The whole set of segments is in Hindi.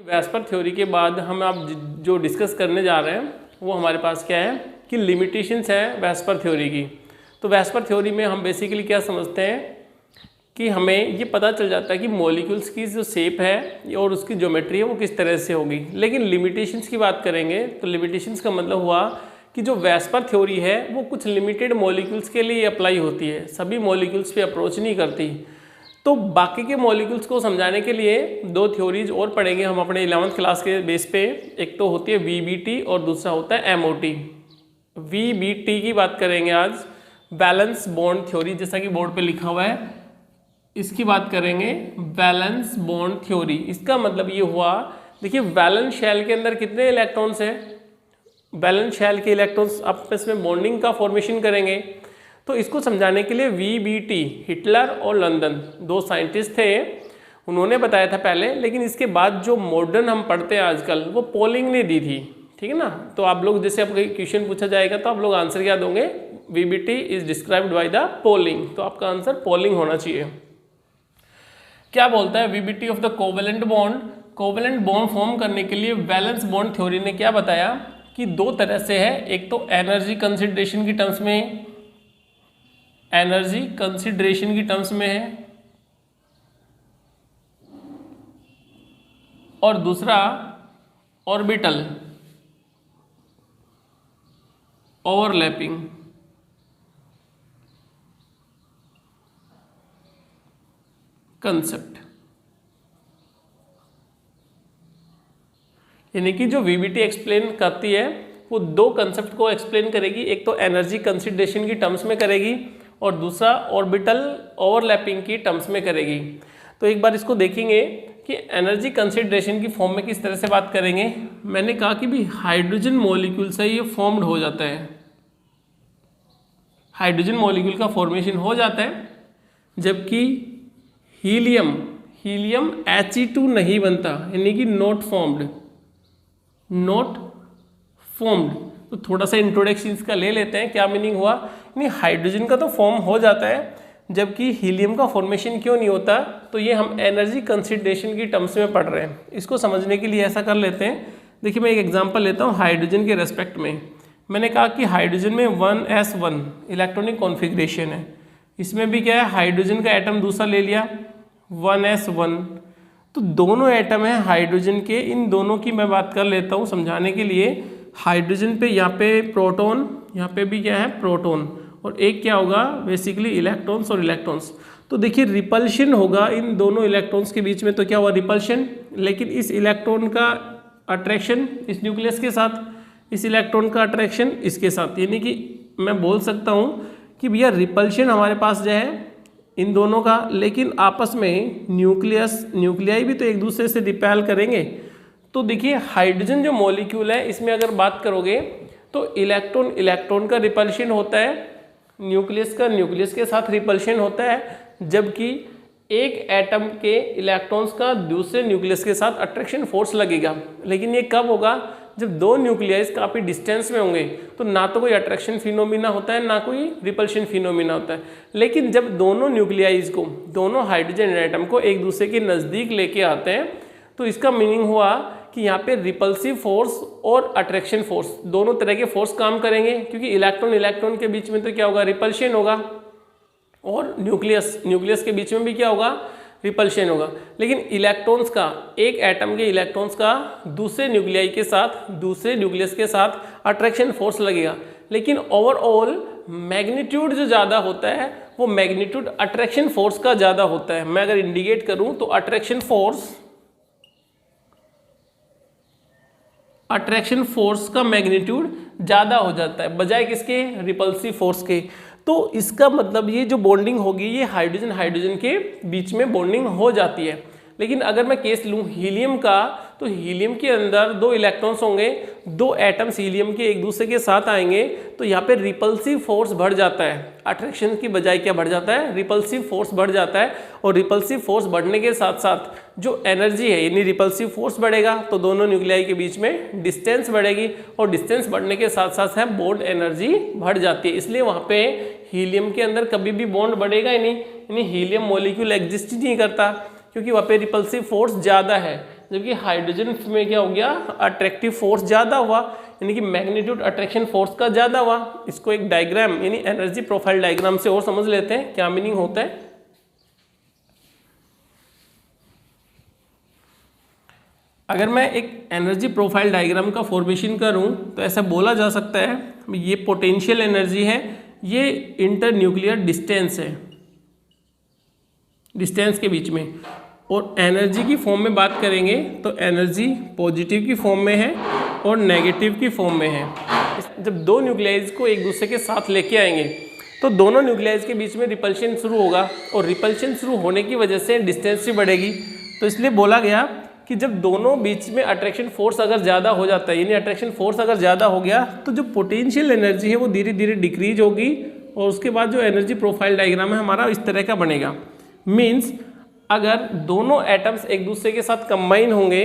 वेस्पर थ्योरी के बाद हम आप जो डिस्कस करने जा रहे हैं वो हमारे पास क्या है कि लिमिटेशंस है वेस्पर थ्योरी की। तो वेस्पर थ्योरी में हम बेसिकली क्या समझते हैं कि हमें ये पता चल जाता है कि मॉलिक्यूल्स की जो शेप है और उसकी ज्योमेट्री है वो किस तरह से होगी। लेकिन लिमिटेशंस की बात करेंगे तो लिमिटेशंस का मतलब हुआ कि जो वेस्पर थ्योरी है वो कुछ लिमिटेड मॉलिक्यूल्स के लिए अप्लाई होती है, सभी मॉलिक्यूल्स पे अप्रोच नहीं करती। तो बाकी के मॉलिक्यूल्स को समझाने के लिए दो थ्योरीज और पढ़ेंगे हम अपने 11th क्लास के बेस पे। एक तो होती है VBT और दूसरा होता है MOT। VBT की बात करेंगे आज, बैलेंस बॉन्ड थ्योरी, जैसा कि बोर्ड पे लिखा हुआ है, इसकी बात करेंगे बैलेंस बॉन्ड थ्योरी। इसका मतलब ये हुआ, देखिए वैलेंस शेल के अंदर कितने इलेक्ट्रॉन्स हैं, वैलेंस शेल के इलेक्ट्रॉन्स आपस में बॉन्डिंग का फॉर्मेशन करेंगे। तो इसको समझाने के लिए VBT, हिटलर और लंदन दो साइंटिस्ट थे, उन्होंने बताया था पहले। लेकिन इसके बाद जो मॉडर्न हम पढ़ते हैं आजकल वो पोलिंग ने दी थी, ठीक है ना। तो आप लोग जैसे आपको क्वेश्चन पूछा जाएगा तो आप लोग आंसर क्या दोगे, VBT is described by the polling, तो आपका आंसर पोलिंग होना चाहिए। क्या बोलता है VBT of the covalent bond, covalent bond form करने के लिए वैलेंस बॉन्ड थ्योरी ने क्या बताया कि दो तरह से है। एक तो एनर्जी कंसिडरेशन की टर्म्स में, एनर्जी कंसिडरेशन की टर्म्स में है, और दूसरा ऑर्बिटल ओवरलैपिंग। कंसेप्ट यानी कि जो VBT एक्सप्लेन करती है वो दो कंसेप्ट को एक्सप्लेन करेगी। एक तो एनर्जी कंसिडरेशन की टर्म्स में करेगी और दूसरा ऑर्बिटल ओवरलैपिंग की टर्म्स में करेगी। तो एक बार इसको देखेंगे कि एनर्जी कंसिडरेशन की फॉर्म में किस तरह से बात करेंगे। मैंने कहा कि भी हाइड्रोजन मॉलिक्यूल से ये फॉर्म्ड हो जाता है, हाइड्रोजन मॉलिक्यूल का फॉर्मेशन हो जाता है, जबकि हीलियम He2 नहीं बनता, यानी कि नॉट फॉर्म्ड। तो थोड़ा सा इंट्रोडक्शन इसका ले लेते हैं, क्या मीनिंग हुआ। यानी हाइड्रोजन का तो फॉर्म हो जाता है, जबकि हीलियम का फॉर्मेशन क्यों नहीं होता। तो ये हम एनर्जी कंसिडरेशन की टर्म्स में पढ़ रहे हैं। इसको समझने के लिए ऐसा कर लेते हैं, देखिए मैं एक एग्जांपल लेता हूँ हाइड्रोजन के रेस्पेक्ट में। मैंने कहा कि हाइड्रोजन में 1s1 इलेक्ट्रॉनिक कॉन्फ़िगरेशन है, इसमें भी क्या है हाइड्रोजन का एटम दूसरा ले लिया 1s1। तो दोनों एटम है हाइड्रोजन के, इन दोनों की मैं बात कर लेता हूँ समझाने के लिए। हाइड्रोजन पे यहाँ पे प्रोटॉन, यहाँ पे भी क्या है प्रोटॉन, और एक क्या होगा बेसिकली इलेक्ट्रॉन्स और इलेक्ट्रॉन्स। तो देखिए रिपल्शन होगा इन दोनों इलेक्ट्रॉन्स के बीच में, तो क्या हुआ रिपल्शन। लेकिन इस इलेक्ट्रॉन का अट्रैक्शन इस न्यूक्लियस के साथ, इस इलेक्ट्रॉन का अट्रैक्शन इसके साथ, यानी कि मैं बोल सकता हूँ कि भैया रिपल्शन हमारे पास जो है इन दोनों का, लेकिन आपस में न्यूक्लियाई भी तो एक दूसरे से रिपेल करेंगे। तो देखिए हाइड्रोजन जो मॉलिक्यूल है इसमें अगर बात करोगे तो इलेक्ट्रॉन का रिपल्शन होता है, न्यूक्लियस के साथ रिपल्शन होता है, जबकि एक एटम के इलेक्ट्रॉन्स का दूसरे न्यूक्लियस के साथ अट्रैक्शन फोर्स लगेगा। लेकिन ये कब होगा, जब दो न्यूक्लियस काफ़ी डिस्टेंस में होंगे, तो ना तो कोई अट्रैक्शन फिनोमिना होता है ना कोई रिपल्शन फिनोमिना होता है। लेकिन जब दोनों न्यूक्लियाइज को, दोनों हाइड्रोजन एटम को एक दूसरे के नज़दीक लेके आते हैं, तो इसका मीनिंग हुआ कि यहाँ पे रिपल्सिव फोर्स और अट्रैक्शन फोर्स दोनों तरह के फोर्स काम करेंगे, क्योंकि इलेक्ट्रॉन के बीच में तो क्या होगा रिपल्शन होगा, और न्यूक्लियस के बीच में भी क्या होगा रिपल्शन होगा। लेकिन इलेक्ट्रॉन्स का, एक एटम के इलेक्ट्रॉन्स का दूसरे न्यूक्लियाई के साथ, दूसरे न्यूक्लियस के साथ अट्रैक्शन फोर्स लगेगा। लेकिन ओवरऑल मैग्नीट्यूड जो ज़्यादा होता है वो मैग्नीट्यूड अट्रैक्शन फोर्स का ज़्यादा होता है। मैं अगर इंडिकेट करूं तो अट्रैक्शन फोर्स का मैग्नीट्यूड ज़्यादा हो जाता है बजाय किसके, रिपल्सिव फोर्स के। तो इसका मतलब ये जो बॉन्डिंग होगी ये हाइड्रोजन के बीच में बॉन्डिंग हो जाती है। लेकिन अगर मैं केस लूँ हीलियम का, तो हीलियम के अंदर दो इलेक्ट्रॉन्स होंगे, दो एटम्स हीलियम के एक दूसरे के साथ आएंगे, तो यहाँ पे रिपल्सिव फोर्स बढ़ जाता है, अट्रैक्शन की बजाय क्या बढ़ जाता है, रिपल्सिव फोर्स बढ़ जाता है। और रिपल्सिव फोर्स बढ़ने के साथ साथ जो एनर्जी है, यानी रिपल्सिव फोर्स बढ़ेगा तो दोनों न्यूक्लियाई के बीच में डिस्टेंस बढ़ेगी, और डिस्टेंस बढ़ने के साथ साथ है बॉन्ड एनर्जी बढ़ जाती है। इसलिए वहाँ पे हीलियम के अंदर कभी भी बॉन्ड बढ़ेगा ही नहीं, यानी हीलियम मॉलिक्यूल एग्जिस्ट ही नहीं करता, क्योंकि वहाँ पे रिपल्सिव फोर्स ज़्यादा है। जबकि हाइड्रोजन में क्या हो गया, अट्रैक्टिव फोर्स ज़्यादा हुआ, यानी कि मैग्नीट्यूड अट्रैक्शन फोर्स का ज़्यादा हुआ। इसको एक डायग्राम यानी एनर्जी प्रोफाइल डायग्राम से और समझ लेते हैं क्या मीनिंग होता है। अगर मैं एक एनर्जी प्रोफाइल डायग्राम का फॉर्मेशन करूं तो ऐसा बोला जा सकता है, ये पोटेंशियल एनर्जी है, ये इंटर न्यूक्लियर डिस्टेंस है, डिस्टेंस के बीच में। और एनर्जी की फॉर्म में बात करेंगे तो एनर्जी पॉजिटिव की फॉर्म में है और नेगेटिव की फॉर्म में है। जब दो न्यूक्लियाइज को एक दूसरे के साथ लेके आएंगे तो दोनों न्यूक्लियाइज के बीच में रिपल्शन शुरू होगा, और रिपल्शन शुरू होने की वजह से डिस्टेंस भी बढ़ेगी। तो इसलिए बोला गया कि जब दोनों बीच में अट्रैक्शन फोर्स अगर ज़्यादा हो जाता है, यानी अट्रैक्शन फोर्स अगर ज़्यादा हो गया, तो जो पोटेंशियल एनर्जी है वो धीरे धीरे डिक्रीज होगी, और उसके बाद जो एनर्जी प्रोफाइल डायग्राम है हमारा इस तरह का बनेगा। मीन्स अगर दोनों एटम्स एक दूसरे के साथ कंबाइन होंगे,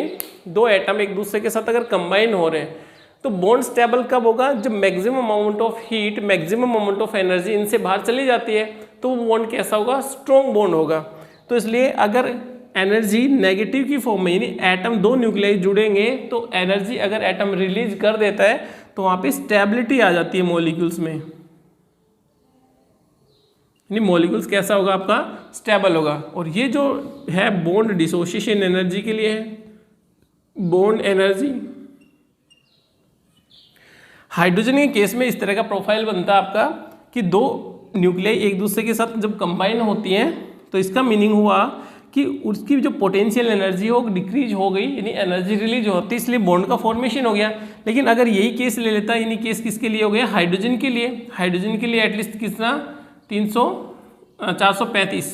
दो एटम एक दूसरे के साथ अगर कंबाइन हो रहे हैं, तो बॉन्ड स्टेबल कब होगा, जब maximum amount of heat, maximum amount of energy इनसे बाहर चली जाती है, तो वो बॉन्ड कैसा होगा, स्ट्रॉन्ग बॉन्ड होगा। तो इसलिए अगर एनर्जी नेगेटिव की फॉर्म में, यानी एटम दो न्यूक्लियाई जुड़ेंगे, तो एनर्जी अगर एटम रिलीज कर देता है तो वहाँ पे स्टेबिलिटी आ जाती है मॉलिक्यूल्स में, यानी मॉलिक्यूल्स कैसा होगा आपका, स्टेबल होगा। और ये जो है बॉन्ड डिसोसिएशन एनर्जी के लिए है, बॉन्ड एनर्जी। हाइड्रोजन के केस में इस तरह का प्रोफाइल बनता है आपका कि दो न्यूक्लियाई एक दूसरे के साथ जब कंबाइन होती हैं, तो इसका मीनिंग हुआ कि उसकी जो पोटेंशियल एनर्जी हो डिक्रीज हो गई, यानी एनर्जी रिलीज होती, इसलिए बॉन्ड का फॉर्मेशन हो गया। लेकिन अगर यही केस ले लेता है, यानी केस किसके लिए हो गया, हाइड्रोजन के लिए। हाइड्रोजन के लिए एटलीस्ट कितना 435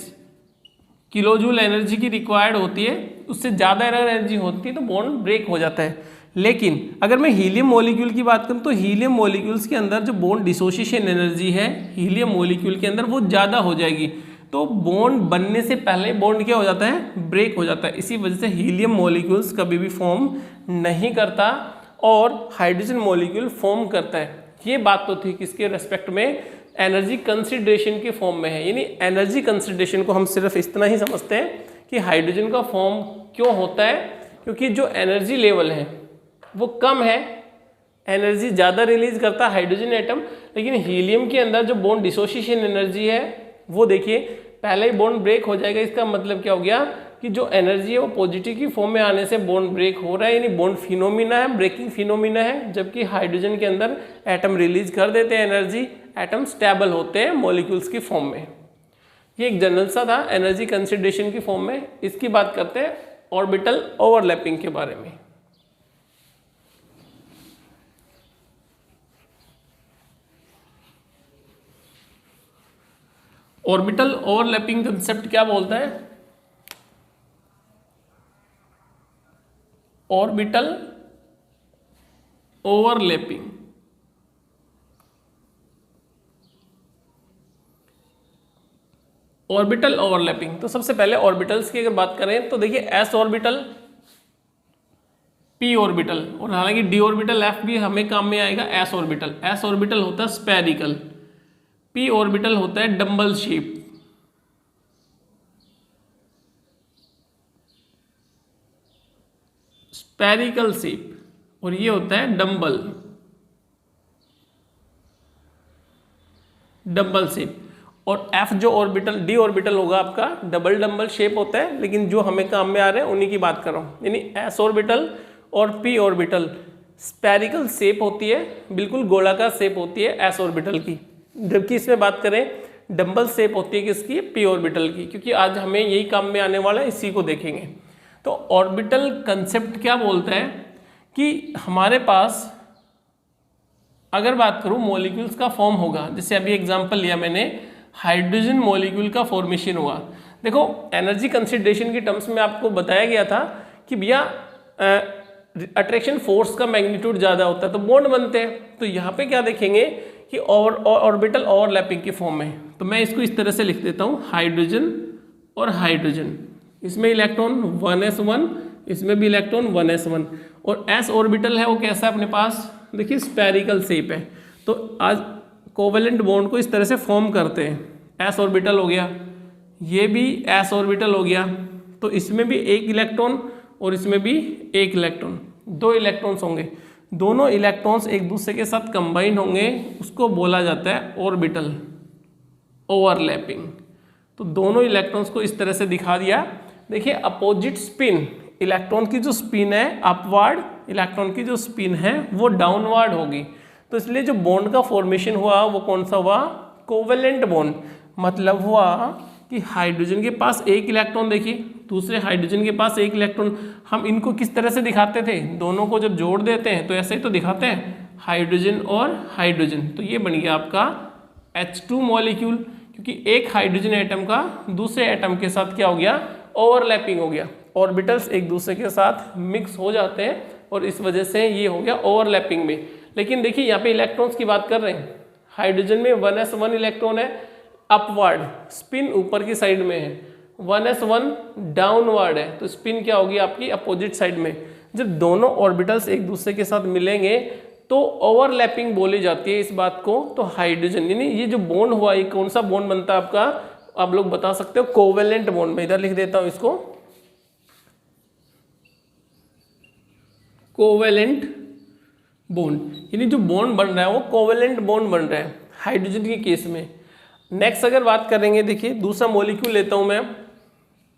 किलो जूल एनर्जी की रिक्वायर्ड होती है, उससे ज़्यादा एनर्जी होती है तो बॉन्ड ब्रेक हो जाता है। लेकिन अगर मैं हीलियम मॉलिक्यूल की बात करूँ तो हीलियम मॉलिक्यूल्स के अंदर जो बॉन्ड डिसोसिएशन एनर्जी है हीलियम मॉलिक्यूल के अंदर वो ज़्यादा हो जाएगी, तो बॉन्ड बनने से पहले बॉन्ड क्या हो जाता है, ब्रेक हो जाता है। इसी वजह से हीलियम मॉलिक्यूल्स कभी भी फॉर्म नहीं करता और हाइड्रोजन मॉलिक्यूल फॉर्म करता है। ये बात तो थी किसके रेस्पेक्ट में, एनर्जी कंसिडरेशन के फॉर्म में है। यानी एनर्जी कंसिडरेशन को हम सिर्फ इतना ही समझते हैं कि हाइड्रोजन का फॉर्म क्यों होता है, क्योंकि जो एनर्जी लेवल है वो कम है, एनर्जी ज़्यादा रिलीज करता है हाइड्रोजन एटम। लेकिन हीलियम के अंदर जो बॉन्ड डिसोसिएशन एनर्जी है वो देखिए पहले ही बॉन्ड ब्रेक हो जाएगा। इसका मतलब क्या हो गया कि जो एनर्जी है वो पॉजिटिव की फॉर्म में आने से बॉन्ड ब्रेक हो रहा है, यानी बॉन्ड फिनोमिना है, ब्रेकिंग फिनोमिना है। जबकि हाइड्रोजन के अंदर एटम रिलीज कर देते हैं एनर्जी, एटम स्टेबल होते हैं मॉलिक्यूल्स की फॉर्म में। ये एक जनरल सा था एनर्जी कंसिडरेशन की फॉर्म में। इसकी बात करते हैं ऑर्बिटल ओवरलैपिंग के बारे में। ऑर्बिटल ओवरलैपिंग कंसेप्ट क्या बोलता है, ऑर्बिटल ओवरलैपिंग, ऑर्बिटल ओवरलैपिंग। तो सबसे पहले ऑर्बिटल्स की अगर बात करें तो देखिए एस ऑर्बिटल, पी ऑर्बिटल, और हालांकि डी ऑर्बिटल एफ भी हमें काम में आएगा। एस ऑर्बिटल, एस ऑर्बिटल होता है स्फेरिकल, पी ऑर्बिटल होता है डंबल शेप, स्फेरिकल शेप, और ये होता है डंबल, डंबल शेप। और एफ जो ऑर्बिटल, डी ऑर्बिटल होगा आपका डबल डंबल शेप होता है, लेकिन जो हमें काम में आ रहे हैं उन्हीं की बात कर रहा हूँ। यानी एस ऑर्बिटल और पी ऑर्बिटल स्फेरिकल शेप होती है, बिल्कुल गोलाकार शेप होती है एस ऑर्बिटल की। जबकि इसमें बात करें डंबल शेप होती है किसकी, पी ऑर्बिटल की, क्योंकि आज हमें यही काम में आने वाला है, इसी को देखेंगे। तो ऑर्बिटल कंसेप्ट क्या बोलता है कि हमारे पास अगर बात करूं मॉलिक्यूल्स का फॉर्म होगा, जैसे अभी एग्जांपल लिया मैंने, हाइड्रोजन मॉलिक्यूल का फॉर्मेशन हुआ। देखो एनर्जी कंसिडरेशन के टर्म्स में आपको बताया गया था कि भैया अट्रैक्शन फोर्स का मैग्नीट्यूड ज़्यादा होता है तो बॉन्ड बनते हैं। तो यहाँ पे क्या देखेंगे कि ऑर्बिटल ओवरलैपिंग की फॉर्म में, तो मैं इसको इस तरह से लिख देता हूँ, हाइड्रोजन और हाइड्रोजन, इसमें इलेक्ट्रॉन 1s1, इसमें भी इलेक्ट्रॉन 1s1, और s ऑर्बिटल है वो कैसा है अपने पास, देखिए स्फेरिकल शेप है। तो आज कोवेलेंट बॉन्ड को इस तरह से फॉर्म करते हैं, s ऑर्बिटल हो गया, ये भी s ऑर्बिटल हो गया, तो इसमें भी एक इलेक्ट्रॉन और इसमें भी एक इलेक्ट्रॉन, 2 इलेक्ट्रॉन्स होंगे। दोनों इलेक्ट्रॉन्स एक दूसरे के साथ कंबाइन होंगे, उसको बोला जाता है ऑर्बिटल ओवरलैपिंग। तो दोनों इलेक्ट्रॉन्स को इस तरह से दिखा दिया। देखिए अपोजिट स्पिन, इलेक्ट्रॉन की जो स्पिन है अपवर्ड, इलेक्ट्रॉन की जो स्पिन है वो डाउनवर्ड होगी। तो इसलिए जो बॉन्ड का फॉर्मेशन हुआ वो कौन सा हुआ, कोवेलेंट बॉन्ड। मतलब हुआ कि हाइड्रोजन के पास एक इलेक्ट्रॉन, देखिए दूसरे हाइड्रोजन के पास एक इलेक्ट्रॉन, हम इनको किस तरह से दिखाते थे, दोनों को जब जोड़ देते हैं तो ऐसे ही तो दिखाते हैं, हाइड्रोजन और हाइड्रोजन। तो ये बन गया आपका H2 मॉलिक्यूल, क्योंकि एक हाइड्रोजन एटम का दूसरे एटम के साथ क्या हो गया, ओवरलैपिंग हो गया, ऑर्बिटल्स एक दूसरे के साथ मिक्स हो जाते हैं और इस वजह से ये हो गया ओवरलैपिंग में। लेकिन देखिए यहाँ पे इलेक्ट्रॉन्स की बात कर रहे हैं, हाइड्रोजन में 1s1 इलेक्ट्रॉन है, अपवर्ड स्पिन ऊपर की साइड में है, 1s1 डाउनवर्ड है, तो स्पिन क्या होगी आपकी अपोजिट साइड में। जब दोनों ऑर्बिटल्स एक दूसरे के साथ मिलेंगे तो ओवरलैपिंग बोली जाती है इस बात को। तो हाइड्रोजन यानी ये जो बॉन्ड हुआ, ये कौन सा बॉन्ड बनता है आपका, आप लोग बता सकते हो, कोवेलेंट बॉन्ड। मैं इधर लिख देता हूं इसको, कोवेलेंट बॉन्ड, यानी जो बॉन्ड बन रहा है वो कोवेलेंट बॉन्ड बन रहा है हाइड्रोजन के केस में। नेक्स्ट अगर बात करेंगे, देखिए दूसरा मॉलिक्यूल लेता हूं मैं,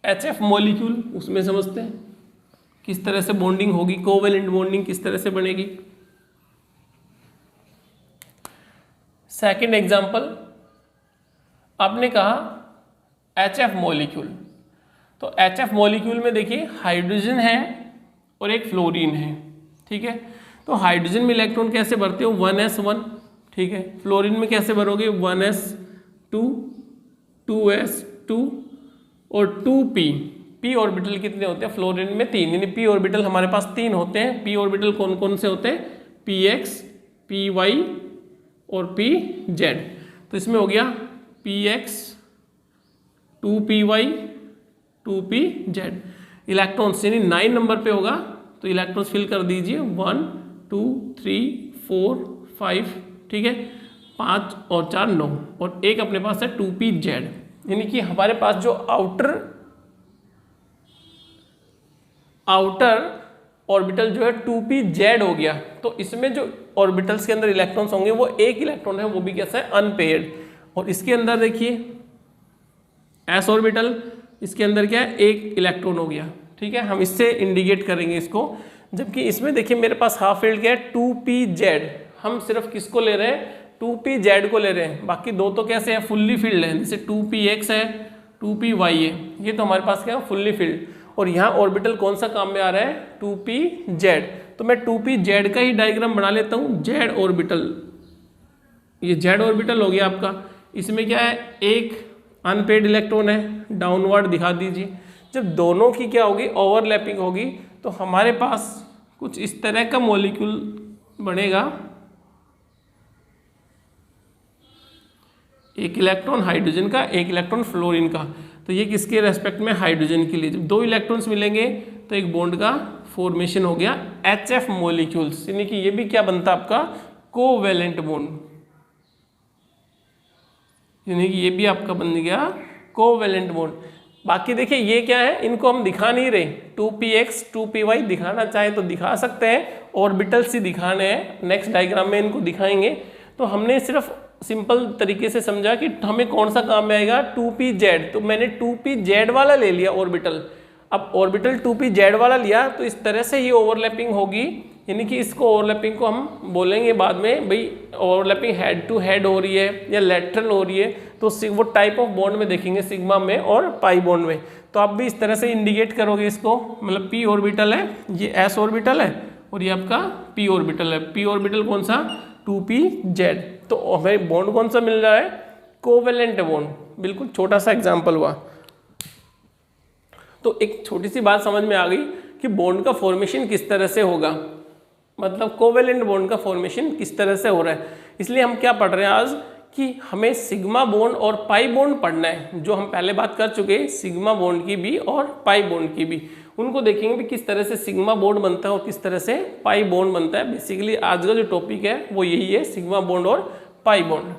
HF मॉलिक्यूल, उसमें समझते हैं किस तरह से बॉन्डिंग होगी, कोवेलेंट बॉन्डिंग किस तरह से बनेगी। सेकंड एग्जांपल, आपने कहा HF मॉलिक्यूल, तो HF मॉलिक्यूल में देखिए हाइड्रोजन है और एक फ्लोरीन है, ठीक है। तो हाइड्रोजन में इलेक्ट्रॉन कैसे भरते हो, 1s1, ठीक है। फ्लोरीन में कैसे भरोगे, 1s2, 2s2 और 2p। p ऑर्बिटल कितने होते हैं फ्लोरीन में, 3, यानी p ऑर्बिटल हमारे पास 3 होते हैं। p ऑर्बिटल कौन कौन से होते हैं, px, py और pz। तो इसमें हो गया px, 2py, 2pz। इलेक्ट्रॉन्स यानी 9 नंबर पे होगा, तो इलेक्ट्रॉन्स फिल कर दीजिए, 1 2 3 4 5, ठीक है, 5 और 4 9, और एक अपने पास है 2pz। यानी कि हमारे पास जो आउटर ऑर्बिटल जो है 2pz हो गया। तो इसमें जो ऑर्बिटल्स के अंदर इलेक्ट्रॉन्स होंगे वो एक इलेक्ट्रॉन है, वो भी कैसा है, अनपेयर्ड। और इसके अंदर देखिए s ऑर्बिटल, इसके अंदर क्या है, एक इलेक्ट्रॉन हो गया, ठीक है। हम इससे इंडिकेट करेंगे इसको। जबकि इसमें देखिए मेरे पास हाफ फील्ड क्या है, 2pz। हम सिर्फ किसको ले रहे हैं, 2pz को ले रहे हैं, बाकी दो तो कैसे है, फुल्ली फील्ड है, जैसे 2px है, 2py है, ये तो हमारे पास क्या है, फुल्ली फील्ड। और यहाँ ऑर्बिटल कौन सा काम में आ रहा है, 2pz। तो मैं 2pz का ही डायग्राम बना लेता हूँ, z ऑर्बिटल, ये z ऑर्बिटल हो गया आपका। इसमें क्या है, एक अनपेड इलेक्ट्रॉन है, डाउनवर्ड दिखा दीजिए। जब दोनों की क्या होगी, ओवरलैपिंग होगी, तो हमारे पास कुछ इस तरह का मॉलिक्यूल बनेगा, एक इलेक्ट्रॉन हाइड्रोजन का, एक इलेक्ट्रॉन फ्लोरीन का। तो ये किसके रेस्पेक्ट में, हाइड्रोजन के लिए। जब 2 इलेक्ट्रॉन्स मिलेंगे तो एक बॉन्ड का फॉर्मेशन हो गया HF मॉलिक्यूल्स, यानी कि ये भी क्या बनता है आपका, कोवेलेंट बॉन्ड, यानी कि ये भी आपका बन गया कोवेलेंट बॉन्ड। बाकी देखिए ये क्या है, इनको हम दिखा नहीं रहे, 2px 2py दिखाना चाहे तो दिखा सकते हैं, ऑर्बिटल्स ही दिखाने हैं, नेक्स्ट डायग्राम में इनको दिखाएंगे। तो हमने सिर्फ सिंपल तरीके से समझा कि हमें कौन सा काम में आएगा, 2pz। तो मैंने 2pz वाला ले लिया ऑर्बिटल। अब ऑर्बिटल 2pz वाला लिया तो इस तरह से ही ओवरलैपिंग होगी, यानी कि इसको ओवरलैपिंग को हम बोलेंगे बाद में, भाई ओवरलैपिंग हेड टू हेड हो रही है या लेटरल हो रही है, तो वो टाइप ऑफ बॉन्ड में देखेंगे, सिग्मा में और पाई बॉन्ड में। तो आप भी इस तरह से इंडिकेट करोगे इसको, मतलब p ऑर्बिटल है, ये s ऑर्बिटल है और ये आपका p ऑर्बिटल है। p ऑर्बिटल कौन सा, 2pz। तो हमें बॉन्ड कौन सा मिल रहा है, कोवेलेंट बॉन्ड। बिल्कुल छोटा सा एग्जाम्पल हुआ। तो एक छोटी सी बात समझ में आ गई कि बॉन्ड का फॉर्मेशन किस तरह से होगा, मतलब कोवेलेंट बॉन्ड का फॉर्मेशन किस तरह से हो रहा है। इसलिए हम क्या पढ़ रहे हैं आज, कि हमें सिग्मा बॉन्ड और पाई बॉन्ड पढ़ना है, जो हम पहले बात कर चुके हैं, सिग्मा बॉन्ड की भी और पाई बॉन्ड की भी। उनको देखेंगे भी किस तरह से सिग्मा बॉन्ड बनता है और किस तरह से पाई बॉन्ड बनता है। बेसिकली आज का जो टॉपिक है वो यही है, सिग्मा बॉन्ड और pi bond.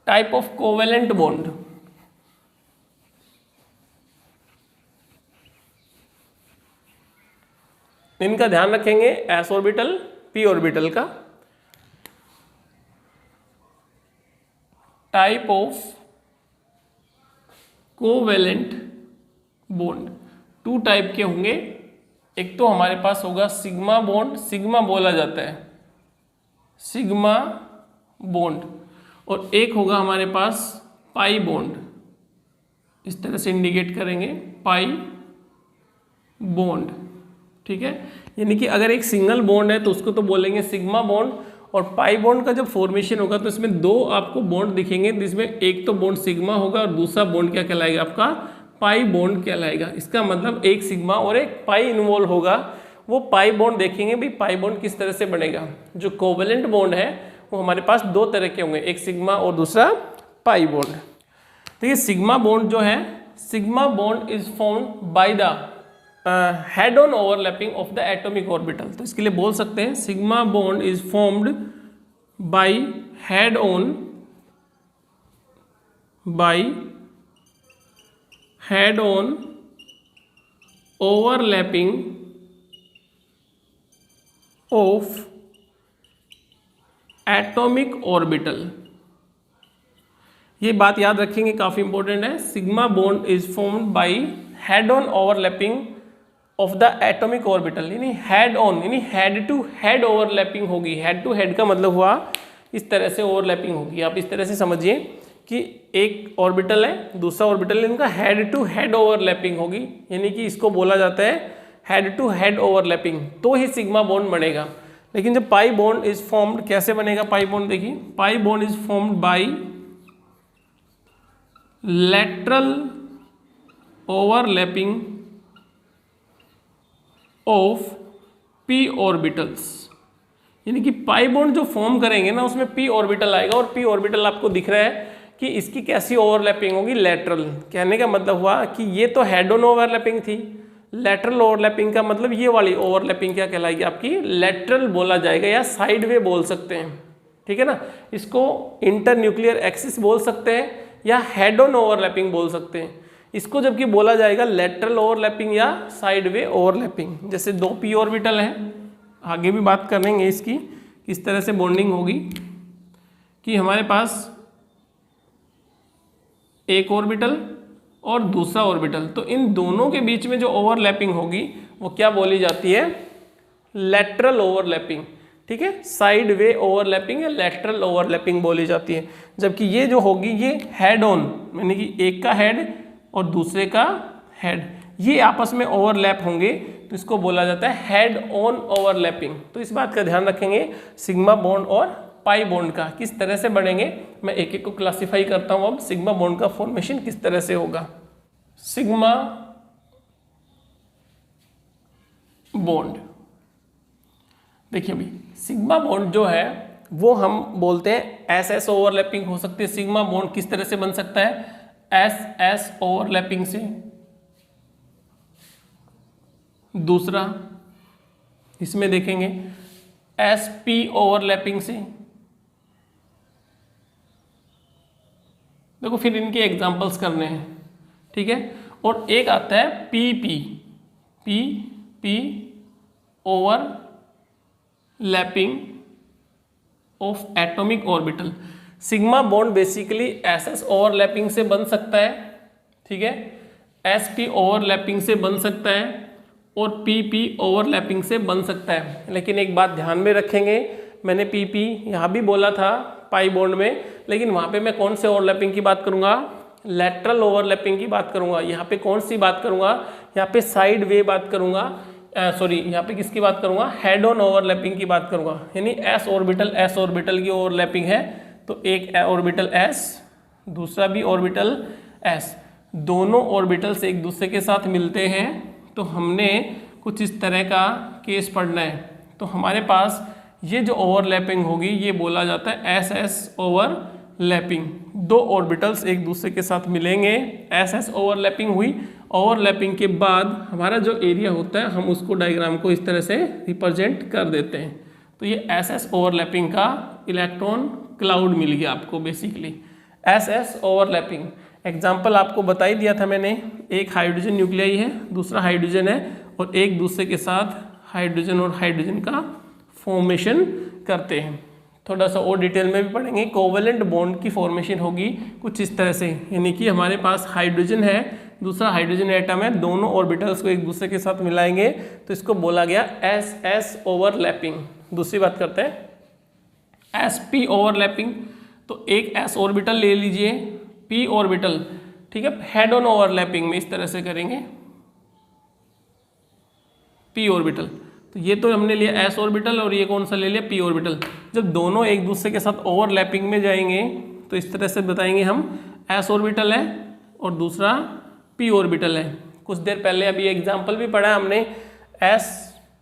Type of covalent bond, इनका ध्यान रखेंगे, s ऑर्बिटल p ऑर्बिटल का। Type of covalent bond 2 type के होंगे। एक तो हमारे पास होगा सिग्मा बॉन्ड, सिग्मा बोला जाता है सिग्मा बॉन्ड, और एक होगा हमारे पास पाई बॉन्ड, इस तरह से इंडिकेट करेंगे पाई बॉन्ड। ठीक है, यानी कि अगर एक सिंगल बॉन्ड है तो उसको तो बोलेंगे सिग्मा बॉन्ड, और पाई बॉन्ड का जब फॉर्मेशन होगा तो इसमें 2 आपको बॉन्ड दिखेंगे, जिसमें एक तो बॉन्ड सिग्मा होगा और दूसरा बॉन्ड क्या कहलाएगा आपका पाई बॉन्ड कहलाएगा। इसका मतलब एक सिग्मा और एक पाई इन्वॉल्व होगा। वो पाई बॉन्ड देखेंगे भाई पाई बॉन्ड किस तरह से बनेगा। जो कोवेलेंट बॉन्ड है वो हमारे पास 2 तरह के होंगे, एक सिग्मा और दूसरा पाई बॉन्ड। देखिए सिग्मा बॉन्ड जो है, sigma bond is formed by the head on overlapping of the atomic orbital. तो इसके लिए बोल सकते हैं sigma bond is formed by head on overlapping of atomic orbital. ये बात याद रखेंगे, काफी इंपॉर्टेंट है। Sigma bond is formed by head on overlapping of the atomic orbital, यानी हेड ऑन यानी हेड टू हेड ओवरलैपिंग होगी। हेड टू हेड का मतलब हुआ इस तरह से ओवरलैपिंग होगी। आप इस तरह से समझिए कि एक ऑर्बिटल है, दूसरा ऑर्बिटल है, इनका हेड टू हेड ओवरलैपिंग होगी, यानी कि इसको बोला जाता है हेड टू हेड ओवरलैपिंग, तो ही सिग्मा बॉन्ड बनेगा। लेकिन जब पाई बॉन्ड इज फॉर्म्ड, कैसे बनेगा पाई बॉन्ड, देखिए pi bond is formed by lateral overlapping of p orbitals, यानी कि पाई बॉन्ड जो फॉर्म करेंगे ना उसमें p ऑर्बिटल आएगा, और p ऑर्बिटल आपको दिख रहा है कि इसकी कैसी ओवरलैपिंग होगी, लेटरल। कहने का मतलब हुआ कि ये तो हेड ऑन ओवरलैपिंग थी, लेटरल ओवरलैपिंग का मतलब ये वाली ओवरलैपिंग क्या कहलाएगी आपकी, लेटरल बोला जाएगा या साइड वे बोल सकते हैं। ठीक है ना, इसको इंटरन्यूक्लियर एक्सिस बोल सकते हैं या हेड ऑन ओवरलैपिंग बोल सकते हैं। इसको जबकि बोला जाएगा लेटरल ओवरलैपिंग या साइड वे ओवरलैपिंग। जैसे 2 p ऑर्बिटल हैं, आगे भी बात करेंगे इसकी किस तरह से बॉन्डिंग होगी, कि हमारे पास एक ऑर्बिटल और दूसरा ऑर्बिटल, तो इन दोनों के बीच में जो ओवरलैपिंग होगी वो क्या बोली जाती है, लेटरल ओवरलैपिंग। ठीक है, साइड वे ओवरलैपिंग या लेटरल ओवरलैपिंग बोली जाती है। जबकि ये जो होगी ये हेड ऑन, यानी कि एक का हेड और दूसरे का हेड, ये आपस में ओवरलैप होंगे, तो इसको बोला जाता है हेड ऑन ओवरलैपिंग। तो इस बात का ध्यान रखेंगे सिग्मा बॉन्ड और पाई बॉन्ड का किस तरह से बनेंगे। मैं एक एक को क्लासिफाई करता हूं। अब सिग्मा बॉन्ड का फॉर्मेशन किस तरह से होगा। सिग्मा बॉन्ड, देखिए भाई सिग्मा बॉन्ड जो है वो हम बोलते हैं एस एस ओवरलैपिंग हो सकती है। सिग्मा बॉन्ड किस तरह से बन सकता है, एस एस ओवरलैपिंग से। दूसरा इसमें देखेंगे एस पी ओवरलैपिंग से। देखो फिर इनके एग्जांपल्स करने हैं, ठीक है। और एक आता है P P, P P overlapping of atomic orbital. Sigma bond basically S S overlapping से बन सकता है, ठीक है, एस पी ओवरलैपिंग से बन सकता है और पी पी ओवरलैपिंग से बन सकता है। लेकिन एक बात ध्यान में रखेंगे, मैंने पी पी यहाँ भी बोला था पाई बॉन्ड में, लेकिन वहाँ पे मैं कौन से ओवरलैपिंग की बात करूँगा, लेटरल ओवरलैपिंग की बात करूँगा। यहाँ पे कौन सी बात करूँगा, यहाँ पे साइड वे बात करूँगा, सॉरी यहाँ पे किसकी बात करूँगा, हेड ऑन ओवरलैपिंग की बात करूँगा। यानी एस ऑर्बिटल की ओवरलैपिंग है, तो एक ऑर्बिटल एस, दूसरा भी ऑर्बिटल एस, दोनों ऑर्बिटल्स एक दूसरे के साथ मिलते हैं, तो हमने कुछ इस तरह का केस पढ़ना है। तो हमारे पास ये जो ओवरलैपिंग होगी ये बोला जाता है एस एस ओवरलैपिंग। दो ऑर्बिटल्स एक दूसरे के साथ मिलेंगे, एस एस ओवरलैपिंग हुई। ओवरलैपिंग के बाद हमारा जो एरिया होता है हम उसको डायग्राम को इस तरह से रिप्रेजेंट कर देते हैं। तो ये एस एस ओवरलैपिंग का इलेक्ट्रॉन क्लाउड मिल गया आपको basically. S S overlapping example आपको बता ही दिया था मैंने, एक हाइड्रोजन न्यूक्लियाई है, दूसरा हाइड्रोजन है और एक दूसरे के साथ हाइड्रोजन और हाइड्रोजन का फॉर्मेशन करते हैं। थोड़ा सा और डिटेल में भी पढ़ेंगे। कोवेलेंट बॉन्ड की फॉर्मेशन होगी कुछ इस तरह से, यानी कि हमारे पास हाइड्रोजन है, दूसरा हाइड्रोजन एटम है, दोनों ऑर्बिटल्स को एक दूसरे के साथ मिलाएंगे तो इसको बोला गया एस एस ओवरलैपिंग। दूसरी बात करते हैं एस पी ओवरलैपिंग। तो एक एस ऑर्बिटल ले लीजिए, पी ऑर्बिटल, ठीक है, हेड ऑन ओवरलैपिंग में इस तरह से करेंगे पी ऑर्बिटल। तो ये तो हमने लिया एस ऑर्बिटल और ये कौन सा ले लिया पी ऑर्बिटल। जब दोनों एक दूसरे के साथ ओवरलैपिंग में जाएंगे तो इस तरह से बताएंगे हम एस ऑर्बिटल है और दूसरा पी ऑर्बिटल है। कुछ देर पहले अभी एग्जांपल भी पढ़ा हमने एस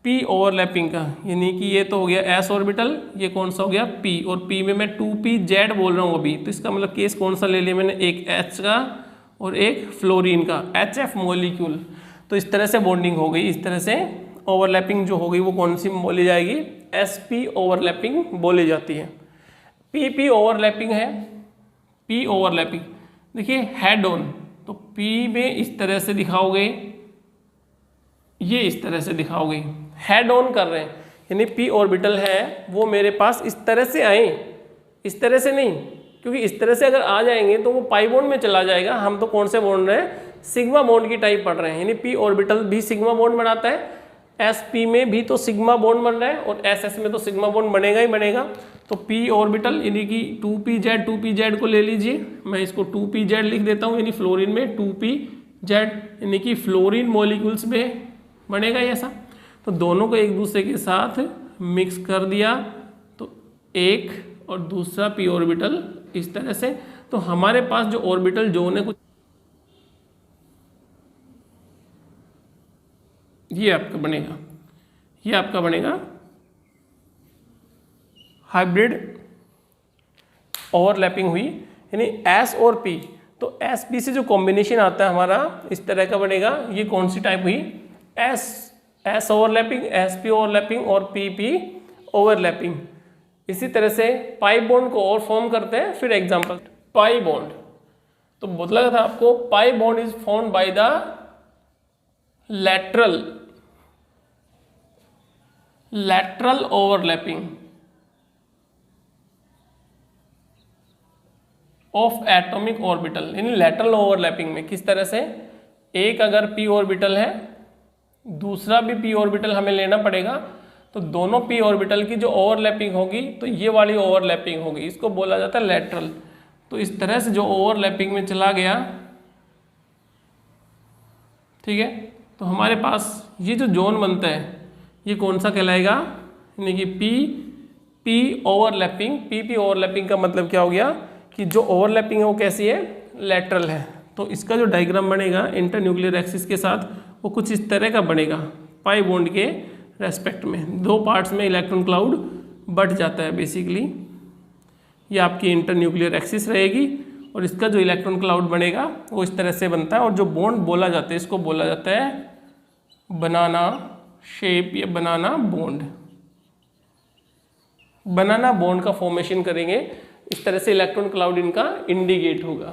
पी ओवरलैपिंग का, यानी कि ये तो हो गया एस ऑर्बिटल, ये कौन सा हो गया पी, और पी में मैं 2pz बोल रहा हूँ अभी, तो इसका मतलब केस कौन सा ले लिया मैंने, एक एच का और एक फ्लोरीन का, HF मॉलिक्यूल। तो इस तरह से बॉन्डिंग हो गई। इस तरह से ओवरलैपिंग जो हो गई वो कौन सी बोली जाएगी, SP ओवरलैपिंग बोली जाती है। PP ओवरलैपिंग है, P ओवरलैपिंग देखिए हेड ऑन, तो P में इस तरह से दिखाओगे, ये इस तरह से दिखाओगे, हेड ऑन कर रहे हैं, यानी P ऑर्बिटल है वो मेरे पास इस तरह से आए, इस तरह से नहीं, क्योंकि इस तरह से अगर आ जाएंगे तो वो पाई बॉन्ड में चला जाएगा। हम तो कौन से बॉन्ड रहे हैं, सिग्मा बॉन्ड की टाइप पढ़ रहे हैं, यानी P ऑर्बिटल भी सिग्मा बॉन्ड बनाता है, SP में भी तो सिग्मा बॉन्ड बन रहा है और SS में तो सिग्मा बॉन्ड बनेगा ही बनेगा। तो P ऑर्बिटल यानी कि 2pz को ले लीजिए, मैं इसको 2pz लिख देता हूँ, यानी फ्लोरीन में 2pz यानी कि फ्लोरीन मॉलिक्यूल्स में बनेगा ऐसा। तो दोनों को एक दूसरे के साथ मिक्स कर दिया तो एक और दूसरा P ऑर्बिटल इस तरह से। तो हमारे पास जो ऑर्बिटल जोन है कुछ ये आपका बनेगा, ये आपका बनेगा हाइब्रिड ओवरलैपिंग हुई, यानी S और P। तो SP से जो कॉम्बिनेशन आता है हमारा इस तरह का बनेगा। ये कौन सी टाइप हुई, S ओवरलैपिंग, SP ओवरलैपिंग और PP ओवरलैपिंग। इसी तरह से पाई बॉन्ड को और फॉर्म करते हैं। फिर एग्जांपल पाई बॉन्ड, तो बोला था आपको pi bond is formed by the lateral overlapping of atomic orbital। यानी lateral overlapping में किस तरह से, एक अगर p ऑर्बिटल है दूसरा भी p ऑर्बिटल हमें लेना पड़ेगा, तो दोनों p ऑर्बिटल की जो ओवरलैपिंग होगी तो ये वाली ओवरलैपिंग होगी, इसको बोला जाता है लेटरल। तो इस तरह से जो ओवरलैपिंग में चला गया, ठीक है, तो हमारे पास ये जो जोन बनता है ये कौन सा कहलाएगा, यानी कि P ओवरलैपिंग। PP ओवरलैपिंग का मतलब क्या हो गया कि जो ओवरलैपिंग है वो कैसी है, लेटरल है। तो इसका जो डायग्राम बनेगा इंटरन्यूक्लियर एक्सिस के साथ वो कुछ इस तरह का बनेगा, पाई बॉन्ड के रेस्पेक्ट में दो पार्ट्स में इलेक्ट्रॉन क्लाउड बढ़ जाता है बेसिकली। ये आपकी इंटरन्यूक्लियर एक्सिस रहेगी और इसका जो इलेक्ट्रॉन क्लाउड बनेगा वो इस तरह से बनता है। और जो बॉन्ड बोला जाता है इसको बोला जाता है बनाना शेप या बनाना बॉन्ड। बनाना बॉन्ड का फॉर्मेशन करेंगे, इस तरह से इलेक्ट्रॉन क्लाउड इनका इंडिकेट होगा।